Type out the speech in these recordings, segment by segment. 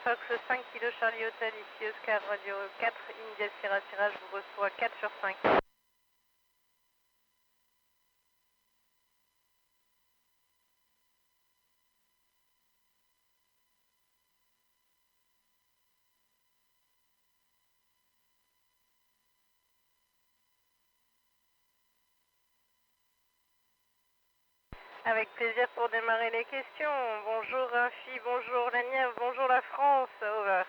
Fox 5 kilo Charlie Hotel, ici Oscar Radio 4, India Sierra Sierra, je vous reçois 4 sur 5. Avec plaisir pour démarrer les questions. Bonjour Rafi, bonjour la Nièvre, bonjour la France, over.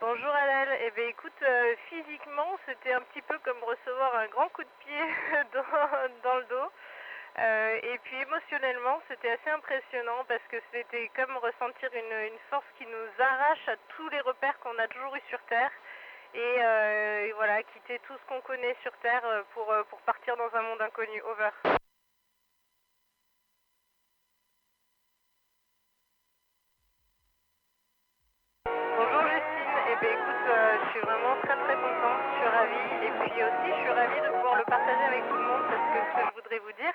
Bonjour Adèle, eh bien écoute, physiquement c'était un petit peu comme recevoir un grand coup de pied dans le dos. Et puis émotionnellement c'était assez impressionnant parce que c'était comme ressentir une force qui nous arrache à tous les repères qu'on a toujours eu sur Terre. Et voilà, quitter tout ce qu'on connaît sur Terre pour partir dans un monde inconnu, over. Bonjour Justine, eh bien écoute, je suis vraiment très très contente, je suis ravie, et puis aussi je suis ravie de pouvoir le partager avec tout le monde parce que ce que je voudrais vous dire,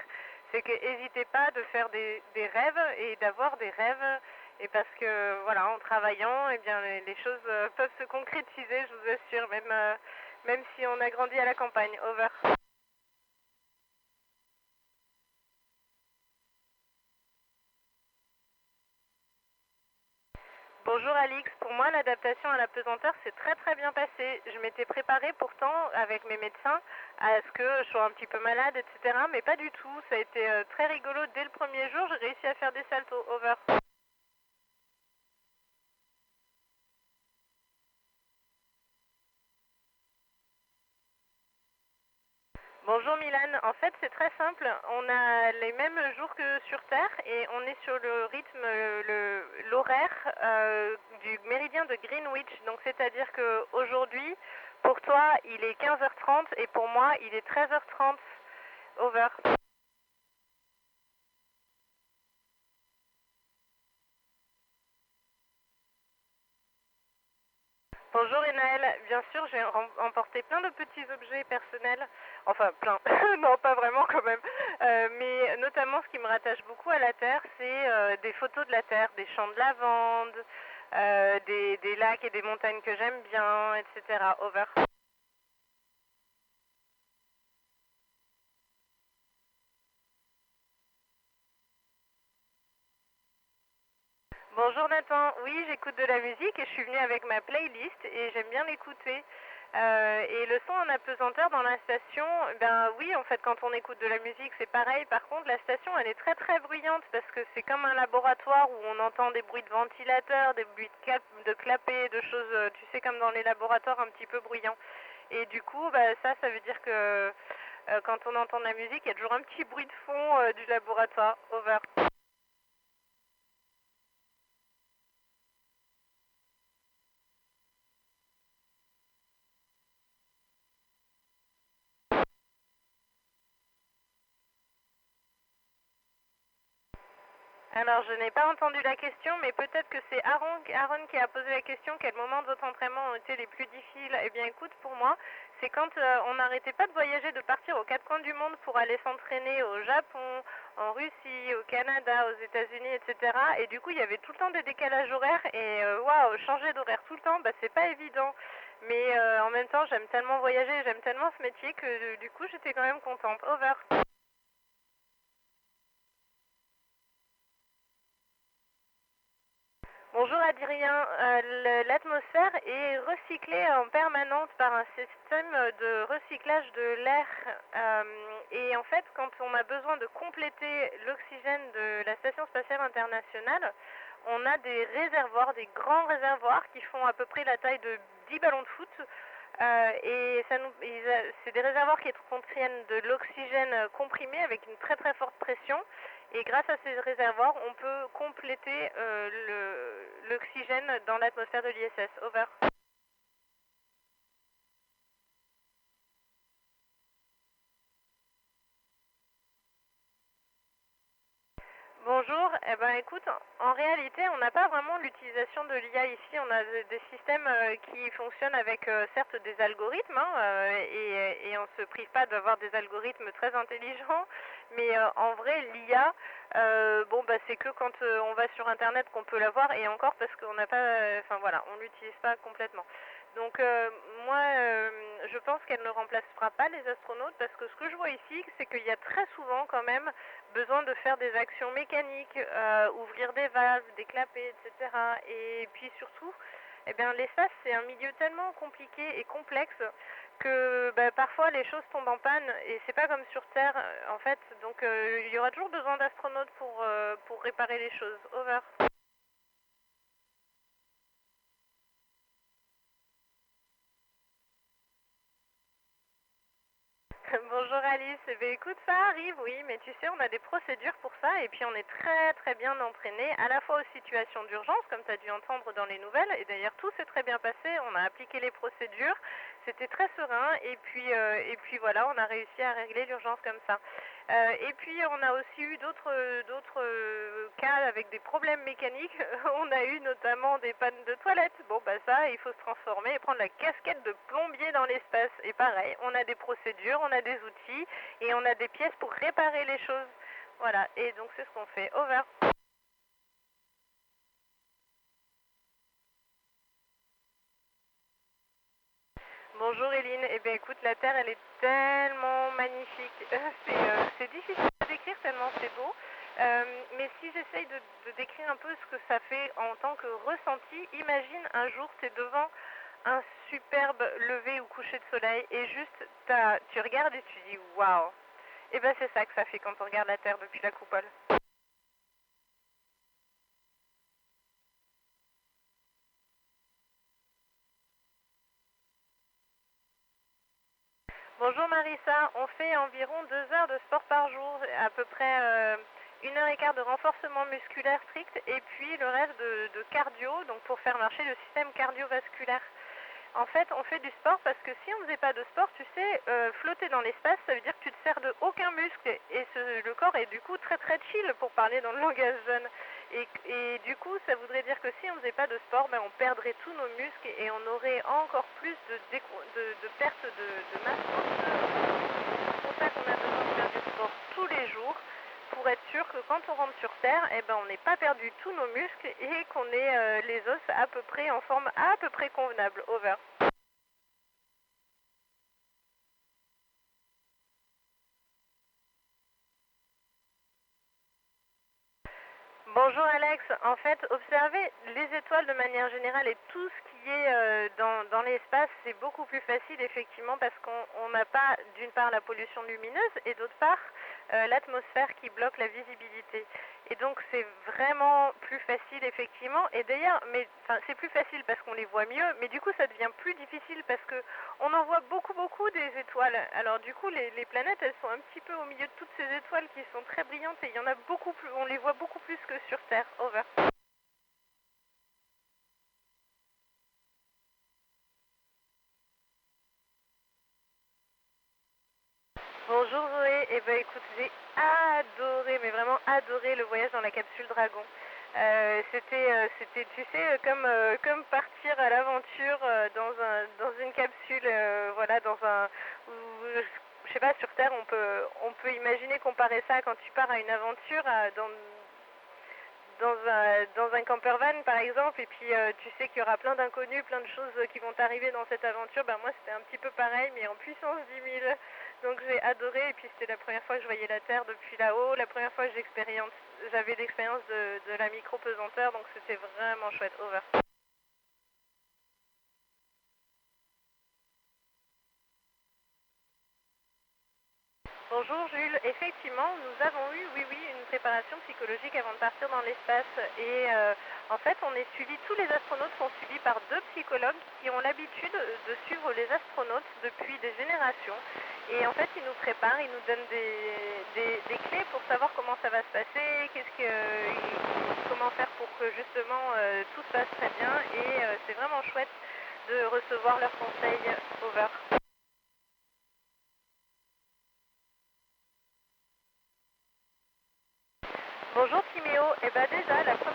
c'est que n'hésitez pas de faire des rêves et d'avoir des rêves, et parce que voilà, en travaillant, eh bien les choses peuvent se concrétiser, je vous assure, même si on a grandi à la campagne, over. Bonjour Alix, pour moi l'adaptation à la pesanteur s'est très très bien passée. Je m'étais préparée pourtant avec mes médecins à ce que je sois un petit peu malade, etc. Mais pas du tout, ça a été très rigolo. Dès le premier jour, j'ai réussi à faire des saltos, over. Bonjour Milan, en fait c'est très simple, on a les mêmes jours que sur Terre et on est sur le rythme, l'horaire du méridien de Greenwich, donc c'est-à-dire qu'aujourd'hui, pour toi il est 15h30 et pour moi il est 13h30, over. Bonjour Enaël, bien sûr j'ai emporté plein de petits objets personnels, enfin plein, non pas vraiment quand même, mais notamment ce qui me rattache beaucoup à la Terre, c'est des photos de la Terre, des champs de lavande, des lacs et des montagnes que j'aime bien, etc. Over. Bonjour Nathan, oui j'écoute de la musique et je suis venue avec ma playlist et j'aime bien l'écouter. Et le son en apesanteur dans la station, ben oui en fait quand on écoute de la musique c'est pareil, par contre la station elle est très très bruyante parce que c'est comme un laboratoire où on entend des bruits de ventilateurs, des bruits de clapets, de choses, tu sais comme dans les laboratoires un petit peu bruyants. Et du coup bah, ça veut dire que quand on entend de la musique il y a toujours un petit bruit de fond du laboratoire, over. Alors, je n'ai pas entendu la question, mais peut-être que c'est Aaron qui a posé la question. Quel moment de votre entraînement ont été les plus difficiles? Eh bien, écoute, pour moi, c'est quand on n'arrêtait pas de voyager, de partir aux quatre coins du monde pour aller s'entraîner au Japon, en Russie, au Canada, aux États-Unis, etc. Et du coup, il y avait tout le temps des décalages horaires. Et waouh, changer d'horaire tout le temps, bah, c'est pas évident. Mais en même temps, j'aime tellement voyager, j'aime tellement ce métier que du coup, j'étais quand même contente. Over. Bonjour Adrien, l'atmosphère est recyclée en permanence par un système de recyclage de l'air et en fait quand on a besoin de compléter l'oxygène de la Station Spatiale Internationale, on a des réservoirs, des grands réservoirs qui font à peu près la taille de 10 ballons de foot et c'est des réservoirs qui contiennent de l'oxygène comprimé avec une très très forte pression. Et grâce à ces réservoirs, on peut compléter l'oxygène dans l'atmosphère de l'ISS. Over. Bonjour, eh ben écoute, en réalité, on n'a pas vraiment l'utilisation de l'IA ici. On a des systèmes qui fonctionnent avec certes des algorithmes, hein, et on se prive pas d'avoir des algorithmes très intelligents, mais en vrai, l'IA, bon bah c'est que quand on va sur Internet qu'on peut l'avoir, et encore parce qu'on n'a pas, enfin voilà, on l'utilise pas complètement. Donc moi, je pense qu'elle ne remplacera pas les astronautes parce que ce que je vois ici, c'est qu'il y a très souvent quand même besoin de faire des actions mécaniques, ouvrir des valves, déclaper, etc. Et puis surtout, eh bien, l'espace, c'est un milieu tellement compliqué et complexe que bah, parfois les choses tombent en panne et c'est pas comme sur Terre en fait. Donc il y aura toujours besoin d'astronautes pour réparer les choses. Over. Bonjour Alice, eh bien, écoute, ça arrive, oui, mais tu sais, on a des procédures pour ça et puis on est très très bien entraîné à la fois aux situations d'urgence, comme tu as dû entendre dans les nouvelles, et d'ailleurs tout s'est très bien passé, on a appliqué les procédures, c'était très serein et puis voilà, on a réussi à régler l'urgence comme ça. Et puis on a aussi eu d'autres cas avec des problèmes mécaniques. On a eu notamment des pannes de toilettes. Bon bah ça, il faut se transformer et prendre la casquette de plombier dans l'espace. Et pareil, on a des procédures, on a des outils et on a des pièces pour réparer les choses. Voilà, et donc c'est ce qu'on fait. Over. Bonjour Eline, eh bien écoute, la Terre elle est tellement magnifique, c'est difficile à décrire tellement c'est beau, mais si j'essaye de décrire un peu ce que ça fait en tant que ressenti, imagine un jour tu es devant un superbe lever ou coucher de soleil et juste tu regardes et tu dis waouh, et ben c'est ça que ça fait quand on regarde la Terre depuis la coupole. Bonjour Marissa, on fait environ 2 heures de sport par jour, à peu près 1 heure et quart de renforcement musculaire strict et puis le reste de cardio, donc pour faire marcher le système cardiovasculaire. En fait, on fait du sport parce que si on ne faisait pas de sport, tu sais, flotter dans l'espace, ça veut dire que tu te sers de aucun muscle et le corps est du coup très très chill pour parler dans le langage jeune. Et du coup, ça voudrait dire que si on ne faisait pas de sport, ben, on perdrait tous nos muscles et on aurait encore plus de perte de masse osseuse. C'est pour ça qu'on a besoin de faire du sport tous les jours pour être sûr que quand on rentre sur Terre, eh ben, on n'ait pas perdu tous nos muscles et qu'on ait les os à peu près en forme à peu près convenable. Over. Bonjour Alex, en fait, observer les étoiles de manière générale et tout ce qui est dans l'espace, c'est beaucoup plus facile effectivement parce qu'on n'a pas d'une part la pollution lumineuse et d'autre part l'atmosphère qui bloque la visibilité. Et donc c'est vraiment plus facile effectivement. Et d'ailleurs, mais enfin c'est plus facile parce qu'on les voit mieux, mais du coup ça devient plus difficile parce que on en voit beaucoup beaucoup des étoiles. Alors du coup les planètes elles sont un petit peu au milieu de toutes ces étoiles qui sont très brillantes et il y en a beaucoup plus, on les voit beaucoup plus que sur Terre. Over. Bonjour Zoé, eh ben écoute, j'ai adoré, mais vraiment adoré le voyage dans la capsule Dragon. C'était, tu sais, comme partir à l'aventure dans une capsule, voilà, je sais pas, sur Terre, on peut imaginer comparer ça quand tu pars à une aventure dans un camper van par exemple, et puis tu sais qu'il y aura plein d'inconnus, plein de choses qui vont arriver dans cette aventure. Ben moi c'était un petit peu pareil, mais en puissance 10 000. Donc j'ai adoré, et puis c'était la première fois que je voyais la Terre depuis là-haut, la première fois que j'avais l'expérience de la micro-pesanteur, donc c'était vraiment chouette. Over. Bonjour Jules, effectivement, nous avons eu, oui, oui, une préparation psychologique avant de partir dans l'espace. Et en fait, on est suivi, tous les astronautes sont suivis par 2 psychologues qui ont l'habitude de suivre les astronautes depuis des générations. Et en fait, ils nous préparent, ils nous donnent des clés pour savoir comment ça va se passer, comment faire pour que justement tout se passe très bien. Et c'est vraiment chouette de recevoir leurs conseils. Over. Bonjour Timo. Et bah déjà, la première